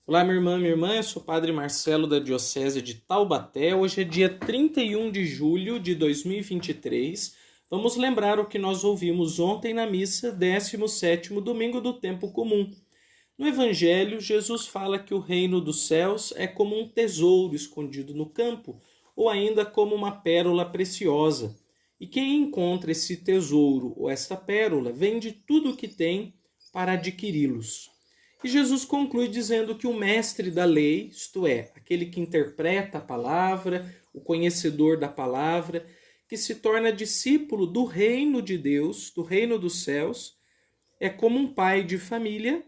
Olá, minha irmã, eu sou o Padre Marcelo da Diocese de Taubaté. Hoje é dia 31 de julho de 2023. Vamos lembrar o que nós ouvimos ontem na missa, 17º domingo do tempo comum. No Evangelho, Jesus fala que o reino dos céus é como um tesouro escondido no campo, ou ainda como uma pérola preciosa. E quem encontra esse tesouro ou esta pérola vende tudo o que tem para adquiri-los. E Jesus conclui dizendo que o mestre da lei, isto é, aquele que interpreta a palavra, o conhecedor da palavra, que se torna discípulo do reino de Deus, do reino dos céus, é como um pai de família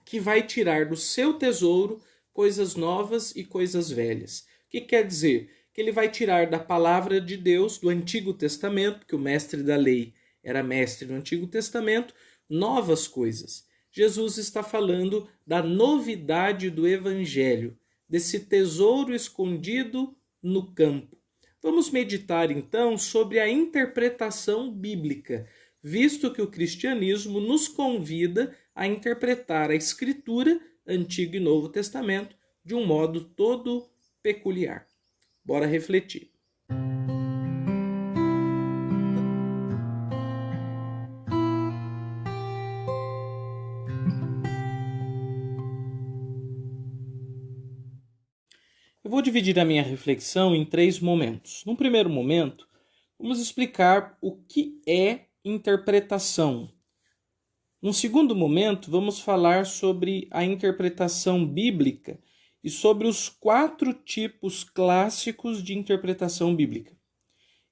que vai tirar do seu tesouro coisas novas e coisas velhas. O que quer dizer? Que ele vai tirar da palavra de Deus, do Antigo Testamento, que o mestre da lei era mestre do Antigo Testamento, novas coisas. Jesus está falando da novidade do Evangelho, desse tesouro escondido no campo. Vamos meditar então sobre a interpretação bíblica, visto que o cristianismo nos convida a interpretar a Escritura, Antigo e Novo Testamento, de um modo todo peculiar. Bora refletir. Eu vou dividir a minha reflexão em 3 momentos. Num primeiro momento, vamos explicar o que é interpretação. Num segundo momento, vamos falar sobre a interpretação bíblica e sobre os 4 tipos clássicos de interpretação bíblica.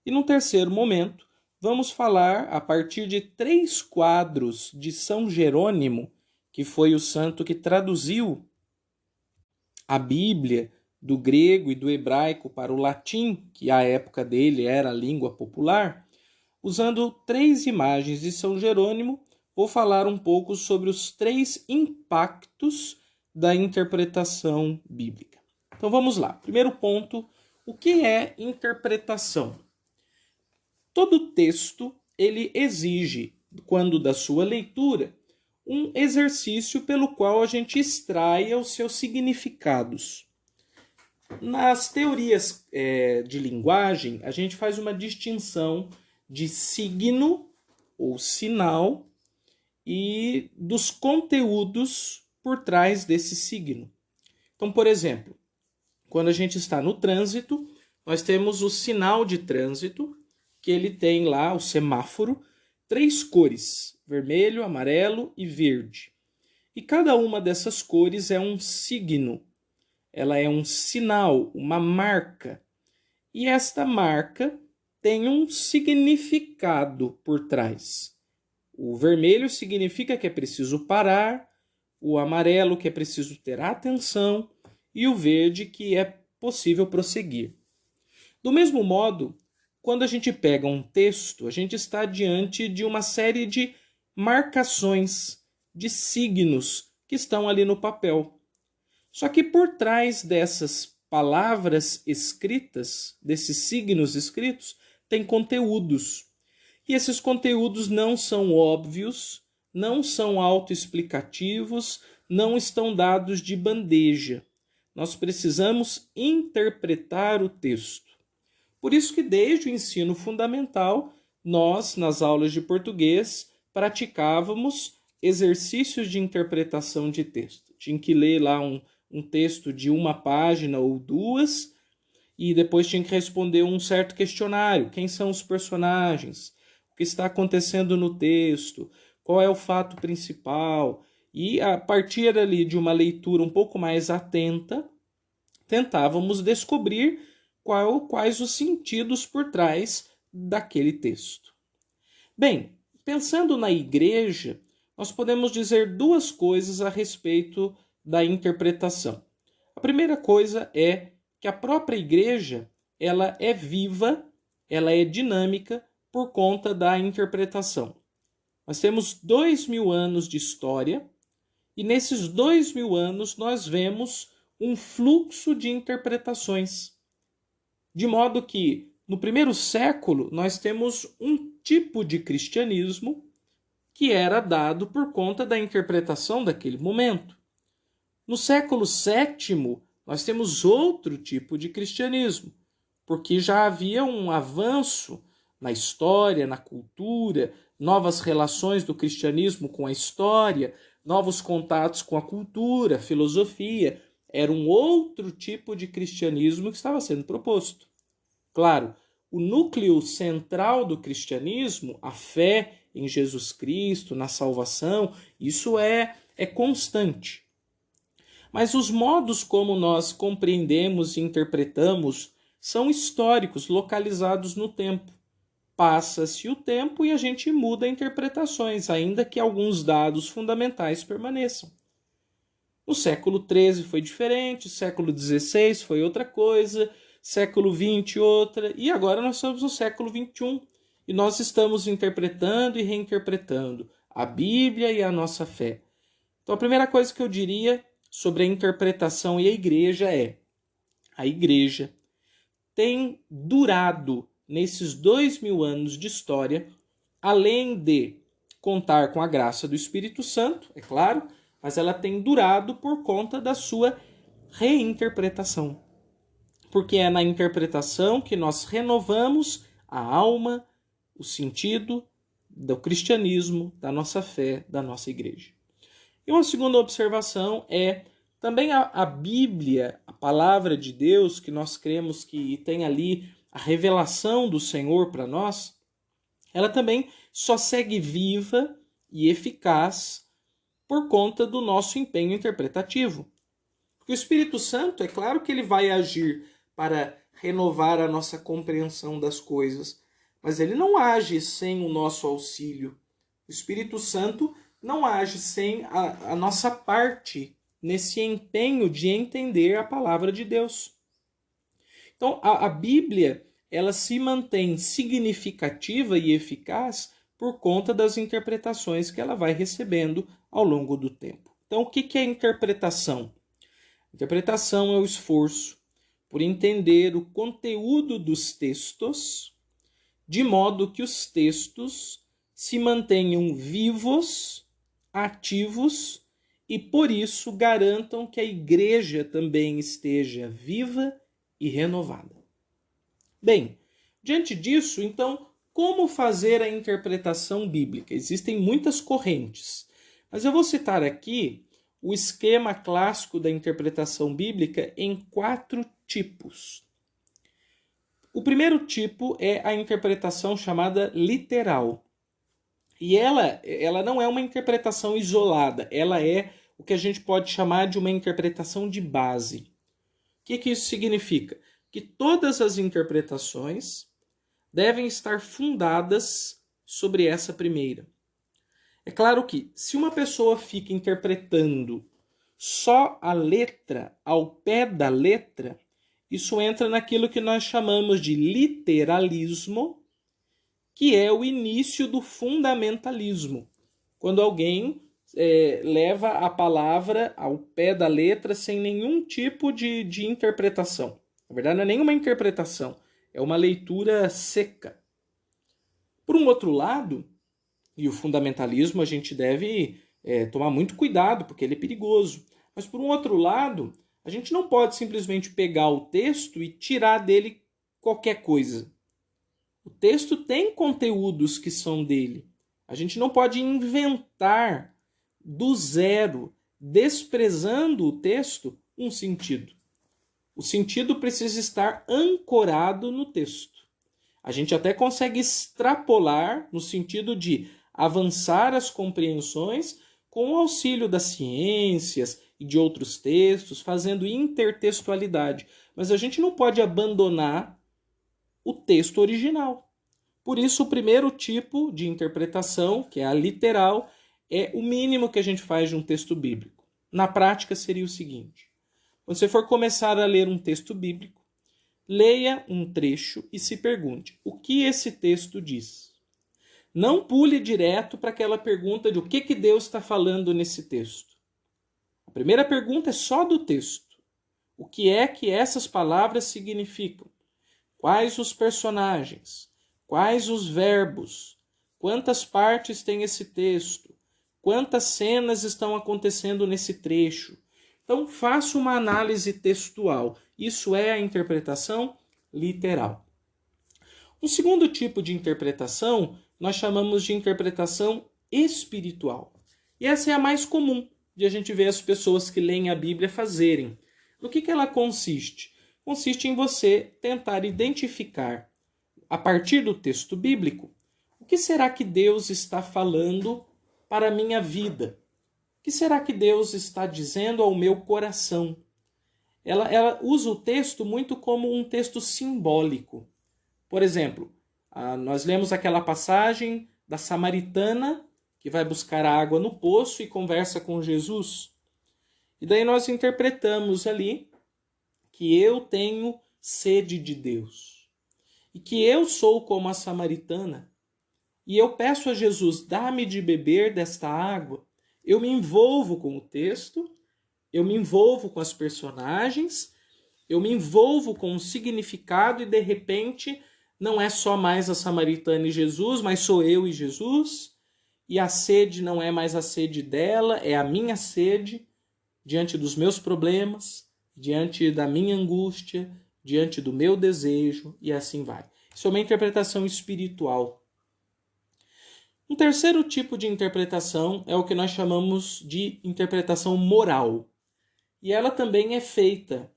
E num terceiro momento, vamos falar a partir de 3 quadros de São Jerônimo, que foi o santo que traduziu a Bíblia do grego e do hebraico para o latim, que à época dele era a língua popular. Usando 3 imagens de São Jerônimo, vou falar um pouco sobre os 3 impactos da interpretação bíblica. Então vamos lá. Primeiro ponto, o que é interpretação? Todo texto ele exige, quando da sua leitura, um exercício pelo qual a gente extraia os seus significados. Nas teorias de linguagem, a gente faz uma distinção de signo ou sinal e dos conteúdos por trás desse signo. Então, por exemplo, quando a gente está no trânsito, nós temos o sinal de trânsito, que ele tem lá o semáforo, 3 cores, vermelho, amarelo e verde. E cada uma dessas cores é um signo. Ela é um sinal, uma marca. E esta marca tem um significado por trás. O vermelho significa que é preciso parar, o amarelo que é preciso ter atenção e o verde que é possível prosseguir. Do mesmo modo, quando a gente pega um texto, a gente está diante de uma série de marcações, de signos que estão ali no papel. Só que por trás dessas palavras escritas, desses signos escritos, tem conteúdos. E esses conteúdos não são óbvios, não são autoexplicativos, não estão dados de bandeja. Nós precisamos interpretar o texto. Por isso que desde o ensino fundamental, nós, nas aulas de português, praticávamos exercícios de interpretação de texto. Tinha que ler lá um texto de 1 página ou 2, e depois tinha que responder um certo questionário. Quem são os personagens? O que está acontecendo no texto? Qual é o fato principal? E a partir ali de uma leitura um pouco mais atenta, tentávamos descobrir quais os sentidos por trás daquele texto. Bem, pensando na igreja, nós podemos dizer 2 coisas a respeito da interpretação. A primeira coisa é que a própria igreja ela é viva, ela é dinâmica por conta da interpretação. Nós temos 2000 anos de história e nesses 2000 anos nós vemos um fluxo de interpretações. De modo que no primeiro século nós temos um tipo de cristianismo que era dado por conta da interpretação daquele momento. No século VII, nós temos outro tipo de cristianismo, porque já havia um avanço na história, na cultura, novas relações do cristianismo com a história, novos contatos com a cultura, filosofia. Era um outro tipo de cristianismo que estava sendo proposto. Claro, o núcleo central do cristianismo, a fé em Jesus Cristo, na salvação, isso é constante. Mas os modos como nós compreendemos e interpretamos são históricos, localizados no tempo. Passa-se o tempo e a gente muda interpretações, ainda que alguns dados fundamentais permaneçam. No século XIII foi diferente, século XVI foi outra coisa, século XX outra, e agora nós estamos no século XXI. E nós estamos interpretando e reinterpretando a Bíblia e a nossa fé. Então a primeira coisa que eu diria sobre a interpretação e a igreja é: a igreja tem durado nesses 2000 anos de história, além de contar com a graça do Espírito Santo, é claro, mas ela tem durado por conta da sua reinterpretação. Porque é na interpretação que nós renovamos a alma, o sentido do cristianismo, da nossa fé, da nossa igreja. E uma segunda observação é também a Bíblia, a palavra de Deus, que nós cremos que tem ali a revelação do Senhor para nós, ela também só segue viva e eficaz por conta do nosso empenho interpretativo. Porque o Espírito Santo, é claro que ele vai agir para renovar a nossa compreensão das coisas, mas ele não age sem o nosso auxílio. O Espírito Santo não age sem a nossa parte nesse empenho de entender a palavra de Deus. Então, a Bíblia, ela se mantém significativa e eficaz por conta das interpretações que ela vai recebendo ao longo do tempo. Então, o que é interpretação? Interpretação é o esforço por entender o conteúdo dos textos, de modo que os textos se mantenham vivos, ativos e, por isso, garantam que a igreja também esteja viva e renovada. Bem, diante disso, então, como fazer a interpretação bíblica? Existem muitas correntes, mas eu vou citar aqui o esquema clássico da interpretação bíblica em 4 tipos. O primeiro tipo é a interpretação chamada literal. E ela não é uma interpretação isolada, ela é o que a gente pode chamar de uma interpretação de base. O que isso significa? Que todas as interpretações devem estar fundadas sobre essa primeira. É claro que, se uma pessoa fica interpretando só a letra, ao pé da letra, isso entra naquilo que nós chamamos de literalismo, que é o início do fundamentalismo. Quando alguém leva a palavra ao pé da letra sem nenhum tipo de interpretação. Na verdade, não é nenhuma interpretação, é uma leitura seca. Por um outro lado, e o fundamentalismo a gente deve tomar muito cuidado, porque ele é perigoso. Mas por um outro lado, a gente não pode simplesmente pegar o texto e tirar dele qualquer coisa. O texto tem conteúdos que são dele. A gente não pode inventar do zero, desprezando o texto, um sentido. O sentido precisa estar ancorado no texto. A gente até consegue extrapolar no sentido de avançar as compreensões com o auxílio das ciências e de outros textos, fazendo intertextualidade. Mas a gente não pode abandonar o texto original. Por isso, o primeiro tipo de interpretação, que é a literal, é o mínimo que a gente faz de um texto bíblico. Na prática, seria o seguinte: quando você for começar a ler um texto bíblico, leia um trecho e se pergunte: o que esse texto diz? Não pule direto para aquela pergunta de o que Deus está falando nesse texto. A primeira pergunta é só do texto. O que é que essas palavras significam? Quais os personagens? Quais os verbos? Quantas partes tem esse texto? Quantas cenas estão acontecendo nesse trecho? Então, faça uma análise textual. Isso é a interpretação literal. Um segundo tipo de interpretação nós chamamos de interpretação espiritual. E essa é a mais comum de a gente ver as pessoas que leem a Bíblia fazerem. No que ela consiste? Consiste em você tentar identificar, a partir do texto bíblico, o que será que Deus está falando para a minha vida? O que será que Deus está dizendo ao meu coração? Ela usa o texto muito como um texto simbólico. Por exemplo, nós lemos aquela passagem da samaritana que vai buscar a água no poço e conversa com Jesus. E daí nós interpretamos ali que eu tenho sede de Deus. E que eu sou como a samaritana. E eu peço a Jesus, dá-me de beber desta água. Eu me envolvo com o texto, eu me envolvo com as personagens, eu me envolvo com o significado e de repente não é só mais a samaritana e Jesus, mas sou eu e Jesus. E a sede não é mais a sede dela, é a minha sede diante dos meus problemas, diante da minha angústia, diante do meu desejo e assim vai. Isso é uma interpretação espiritual. Um terceiro tipo de interpretação é o que nós chamamos de interpretação moral. E ela também é feita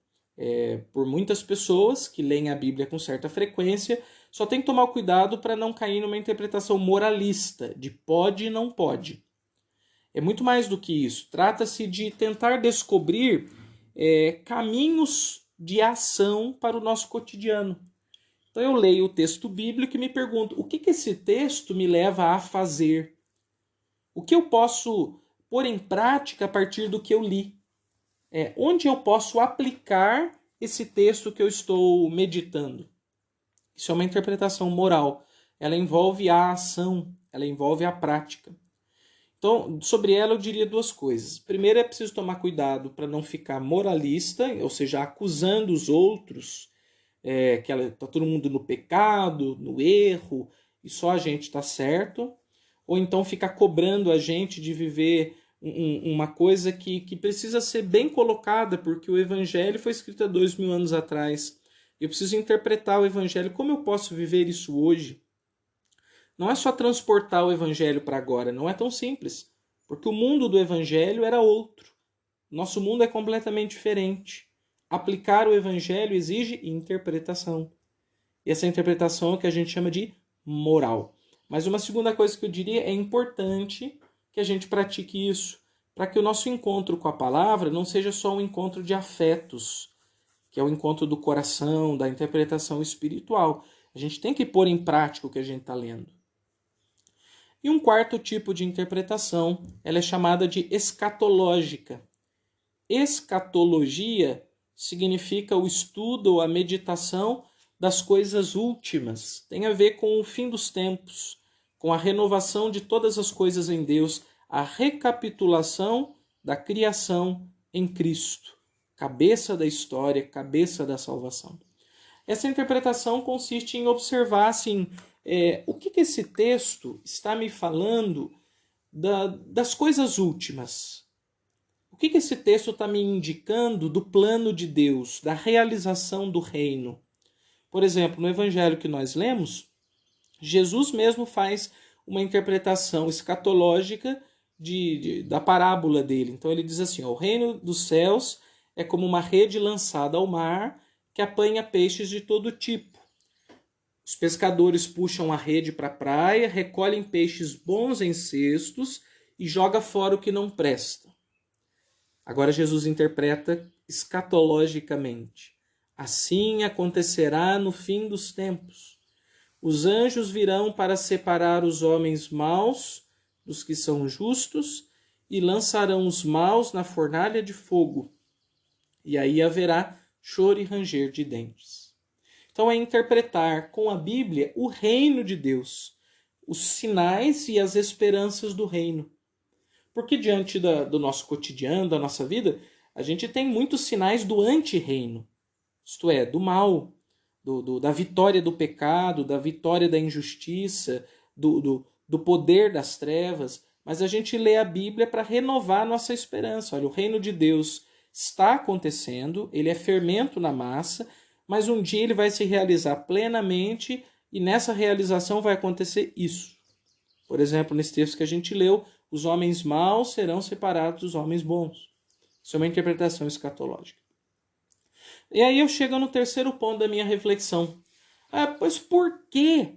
por muitas pessoas que leem a Bíblia com certa frequência, só tem que tomar cuidado para não cair numa interpretação moralista, de pode e não pode. É muito mais do que isso. Trata-se de tentar descobrir caminhos de ação para o nosso cotidiano. Então eu leio o texto bíblico e me pergunto, o que esse texto me leva a fazer? O que eu posso pôr em prática a partir do que eu li? Onde eu posso aplicar esse texto que eu estou meditando? Isso é uma interpretação moral. Ela envolve a ação, ela envolve a prática. Então, sobre ela eu diria duas coisas. Primeiro, é preciso tomar cuidado para não ficar moralista, ou seja, acusando os outros, que está todo mundo no pecado, no erro, e só a gente está certo. Ou então ficar cobrando a gente de viver uma coisa que precisa ser bem colocada, porque o Evangelho foi escrito há 2000 anos atrás. Eu preciso interpretar o Evangelho. Como eu posso viver isso hoje? Não é só transportar o Evangelho para agora, não é tão simples. Porque o mundo do Evangelho era outro. Nosso mundo é completamente diferente. Aplicar o Evangelho exige interpretação. E essa interpretação é o que a gente chama de moral. Mas uma segunda coisa que eu diria é importante que a gente pratique isso, para que o nosso encontro com a palavra não seja só um encontro de afetos, que é o encontro do coração, da interpretação espiritual. A gente tem que pôr em prática o que a gente está lendo. E um quarto tipo de interpretação, ela é chamada de escatológica. Escatologia significa o estudo ou a meditação das coisas últimas. Tem a ver com o fim dos tempos, com a renovação de todas as coisas em Deus, a recapitulação da criação em Cristo. Cabeça da história, cabeça da salvação. Essa interpretação consiste em observar assim, o que esse texto está me falando das coisas últimas. O que esse texto está me indicando do plano de Deus, da realização do reino. Por exemplo, no evangelho que nós lemos, Jesus mesmo faz uma interpretação escatológica da parábola dele. Então ele diz assim, o reino dos céus é como uma rede lançada ao mar que apanha peixes de todo tipo. Os pescadores puxam a rede para a praia, recolhem peixes bons em cestos e jogam fora o que não presta. Agora Jesus interpreta escatologicamente. Assim acontecerá no fim dos tempos. Os anjos virão para separar os homens maus dos que são justos e lançarão os maus na fornalha de fogo. E aí haverá choro e ranger de dentes. Então é interpretar com a Bíblia o reino de Deus, os sinais e as esperanças do reino. Porque diante do nosso cotidiano, da nossa vida, a gente tem muitos sinais do anti-reino. Isto é, do mal, da vitória do pecado, da vitória da injustiça, do poder das trevas. Mas a gente lê a Bíblia para renovar a nossa esperança. Olha, o reino de Deus está acontecendo, ele é fermento na massa, mas um dia ele vai se realizar plenamente e nessa realização vai acontecer isso. Por exemplo, nesse texto que a gente leu, os homens maus serão separados dos homens bons. Isso é uma interpretação escatológica. E aí eu chego no terceiro ponto da minha reflexão. Pois por que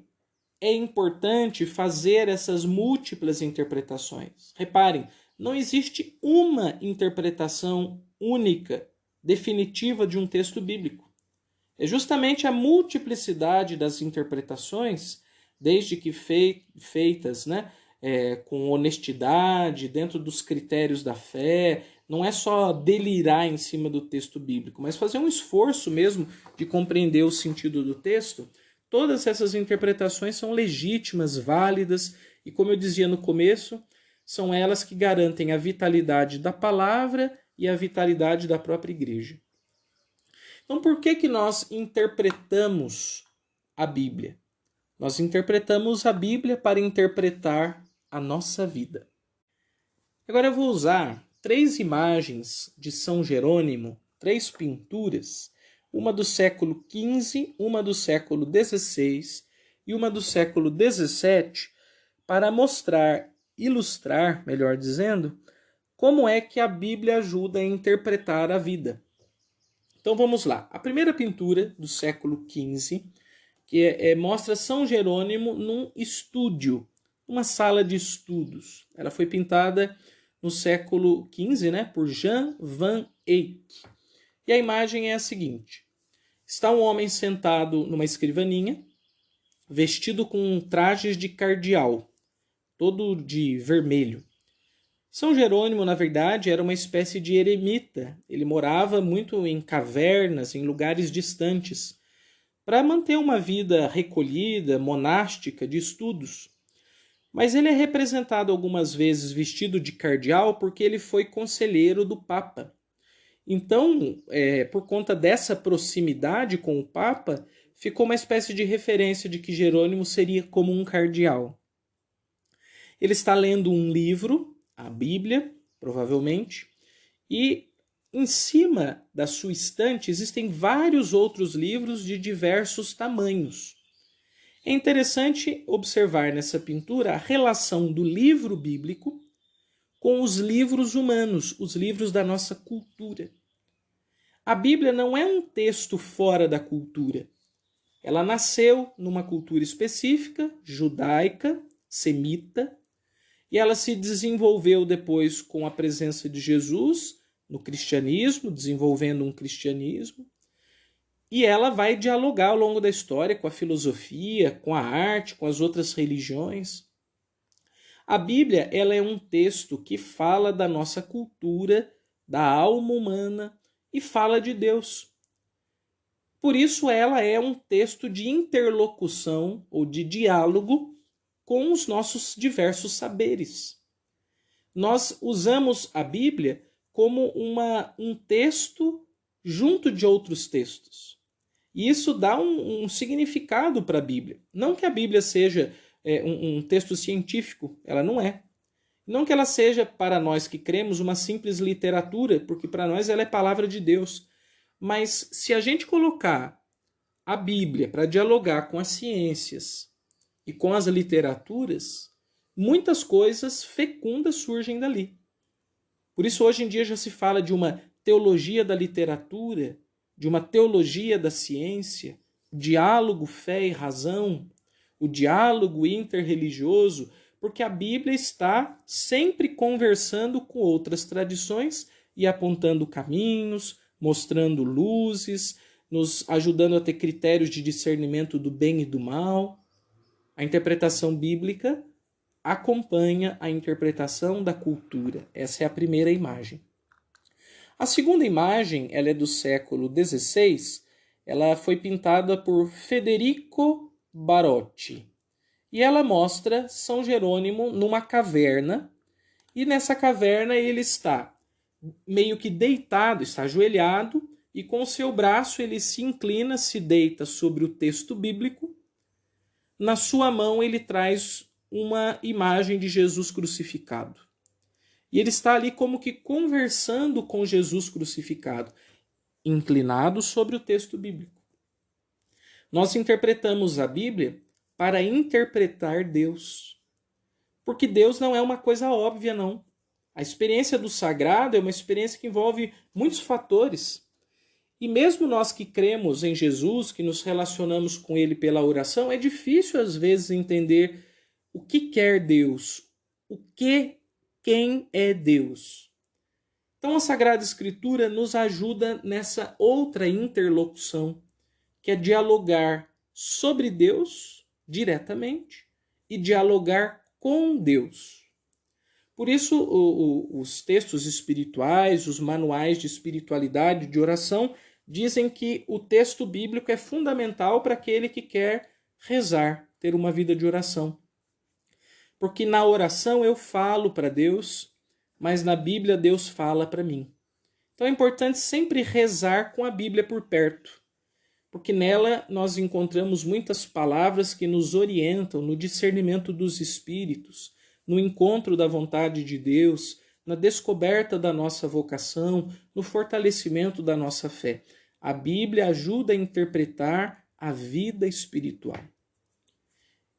é importante fazer essas múltiplas interpretações? Reparem, não existe uma interpretação única, definitiva de um texto bíblico. É justamente a multiplicidade das interpretações, desde que feitas, com honestidade, dentro dos critérios da fé, não é só delirar em cima do texto bíblico, mas fazer um esforço mesmo de compreender o sentido do texto. Todas essas interpretações são legítimas, válidas, e como eu dizia no começo, são elas que garantem a vitalidade da palavra e a vitalidade da própria igreja. Então, por que nós interpretamos a Bíblia? Nós interpretamos a Bíblia para interpretar a nossa vida. Agora eu vou usar 3 imagens de São Jerônimo, 3 pinturas, uma do século XV, uma do século XVI e uma do século XVII, para ilustrar, melhor dizendo, como é que a Bíblia ajuda a interpretar a vida. Então vamos lá. A primeira pintura do século XV, que mostra São Jerônimo num estúdio, uma sala de estudos. Ela foi pintada no século XV, por Jan van Eyck. E a imagem é a seguinte. Está um homem sentado numa escrivaninha, vestido com trajes de cardeal, todo de vermelho. São Jerônimo, na verdade, era uma espécie de eremita. Ele morava muito em cavernas, em lugares distantes, para manter uma vida recolhida, monástica, de estudos. Mas ele é representado algumas vezes vestido de cardeal porque ele foi conselheiro do Papa. Então, por conta dessa proximidade com o Papa, ficou uma espécie de referência de que Jerônimo seria como um cardeal. Ele está lendo um livro, a Bíblia, provavelmente, e em cima da sua estante existem vários outros livros de diversos tamanhos. É interessante observar nessa pintura a relação do livro bíblico com os livros humanos, os livros da nossa cultura. A Bíblia não é um texto fora da cultura. Ela nasceu numa cultura específica, judaica, semita, e ela se desenvolveu depois com a presença de Jesus no cristianismo, desenvolvendo um cristianismo, e ela vai dialogar ao longo da história com a filosofia, com a arte, com as outras religiões. A Bíblia, ela é um texto que fala da nossa cultura, da alma humana e fala de Deus. Por isso ela é um texto de interlocução ou de diálogo com os nossos diversos saberes. Nós usamos a Bíblia como um texto junto de outros textos. E isso dá um significado para a Bíblia. Não que a Bíblia seja um texto científico, ela não é. Não que ela seja, para nós que cremos, uma simples literatura, porque para nós ela é palavra de Deus. Mas se a gente colocar a Bíblia para dialogar com as ciências e com as literaturas, muitas coisas fecundas surgem dali. Por isso hoje em dia já se fala de uma teologia da literatura, de uma teologia da ciência, diálogo, fé e razão, o diálogo interreligioso, porque a Bíblia está sempre conversando com outras tradições e apontando caminhos, mostrando luzes, nos ajudando a ter critérios de discernimento do bem e do mal. A interpretação bíblica acompanha a interpretação da cultura. Essa é a primeira imagem. A segunda imagem, ela é do século XVI, ela foi pintada por Federico Barotti. E ela mostra São Jerônimo numa caverna, e nessa caverna ele está meio que deitado, está ajoelhado, e com o seu braço ele se inclina, se deita sobre o texto bíblico. Na sua mão ele traz uma imagem de Jesus crucificado. E ele está ali como que conversando com Jesus crucificado, inclinado sobre o texto bíblico. Nós interpretamos a Bíblia para interpretar Deus. Porque Deus não é uma coisa óbvia, não. A experiência do sagrado é uma experiência que envolve muitos fatores. E mesmo nós que cremos em Jesus, que nos relacionamos com Ele pela oração, é difícil às vezes entender o que quer Deus, quem é Deus. Então a Sagrada Escritura nos ajuda nessa outra interlocução, que é dialogar sobre Deus diretamente e dialogar com Deus. Por isso, os textos espirituais, os manuais de espiritualidade, de oração, dizem que o texto bíblico é fundamental para aquele que quer rezar, ter uma vida de oração. Porque na oração eu falo para Deus, mas na Bíblia Deus fala para mim. Então é importante sempre rezar com a Bíblia por perto, porque nela nós encontramos muitas palavras que nos orientam no discernimento dos espíritos, no encontro da vontade de Deus, na descoberta da nossa vocação, no fortalecimento da nossa fé. A Bíblia ajuda a interpretar a vida espiritual.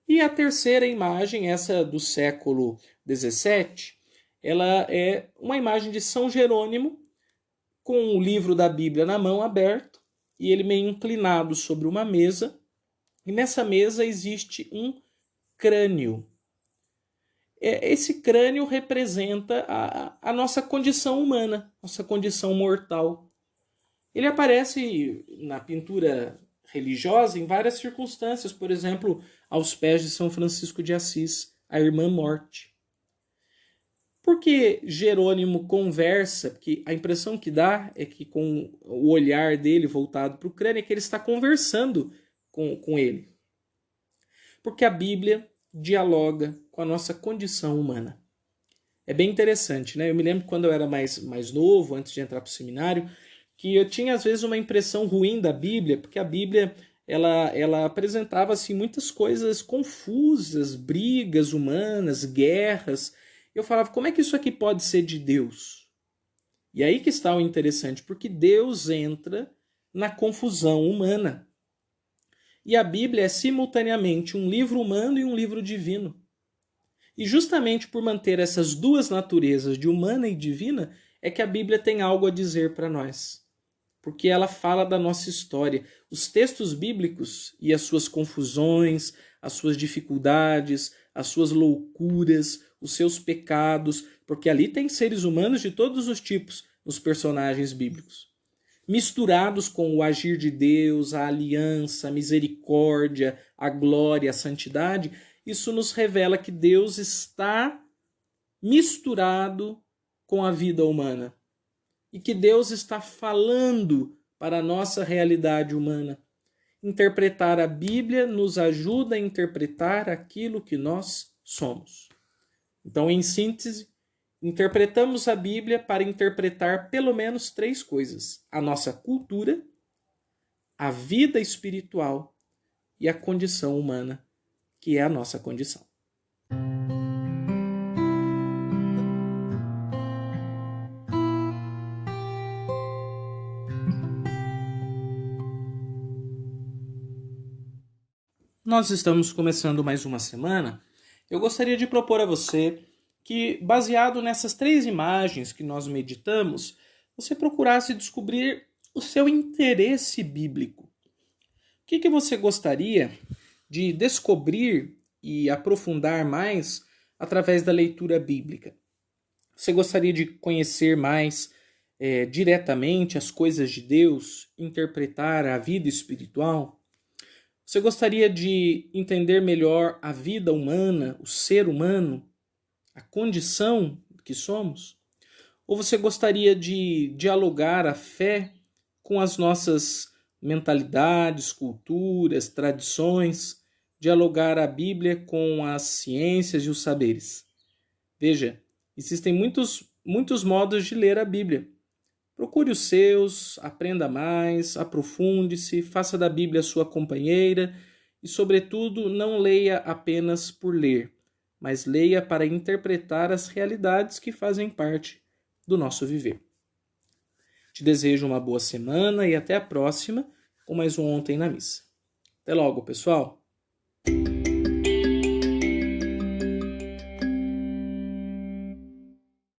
E a terceira imagem, essa do século XVII, ela é uma imagem de São Jerônimo, com o livro da Bíblia na mão aberto, e ele meio inclinado sobre uma mesa, e nessa mesa existe um crânio. Esse crânio representa a nossa condição humana, nossa condição mortal. Ele aparece na pintura religiosa em várias circunstâncias, por exemplo, aos pés de São Francisco de Assis, a irmã morte. Porque Jerônimo conversa, porque a impressão que dá é que com o olhar dele voltado para o crânio, é que ele está conversando com ele. Porque a Bíblia dialoga com a nossa condição humana. É bem interessante, né? Eu me lembro quando eu era mais novo, antes de entrar para o seminário, que eu tinha às vezes uma impressão ruim da Bíblia, porque a Bíblia ela apresentava assim, muitas coisas confusas, brigas humanas, guerras. Eu falava, como é que isso aqui pode ser de Deus? E aí que está o interessante, porque Deus entra na confusão humana. E a Bíblia é simultaneamente um livro humano e um livro divino. E justamente por manter essas duas naturezas, de humana e divina, é que a Bíblia tem algo a dizer para nós. Porque ela fala da nossa história. Os textos bíblicos e as suas confusões, as suas dificuldades, as suas loucuras, os seus pecados, porque ali tem seres humanos de todos os tipos nos personagens bíblicos. Misturados com o agir de Deus, a aliança, a misericórdia, a glória, a santidade, isso nos revela que Deus está misturado com a vida humana. E que Deus está falando para a nossa realidade humana. Interpretar a Bíblia nos ajuda a interpretar aquilo que nós somos. Então, em síntese, interpretamos a Bíblia para interpretar pelo menos 3 coisas: a nossa cultura, a vida espiritual e a condição humana, que é a nossa condição. Nós estamos começando mais uma semana. Eu gostaria de propor a você que, baseado nessas 3 imagens que nós meditamos, você procurasse descobrir o seu interesse bíblico. O que você gostaria de descobrir e aprofundar mais através da leitura bíblica? Você gostaria de conhecer mais diretamente as coisas de Deus, interpretar a vida espiritual? Você gostaria de entender melhor a vida humana, o ser humano, a condição que somos? Ou você gostaria de dialogar a fé com as nossas mentalidades, culturas, tradições, dialogar a Bíblia com as ciências e os saberes? Veja, existem muitos modos de ler a Bíblia. Procure os seus, aprenda mais, aprofunde-se, faça da Bíblia sua companheira e, sobretudo, não leia apenas por ler, mas leia para interpretar as realidades que fazem parte do nosso viver. Te desejo uma boa semana e até a próxima com mais um Ontem na Missa. Até logo, pessoal!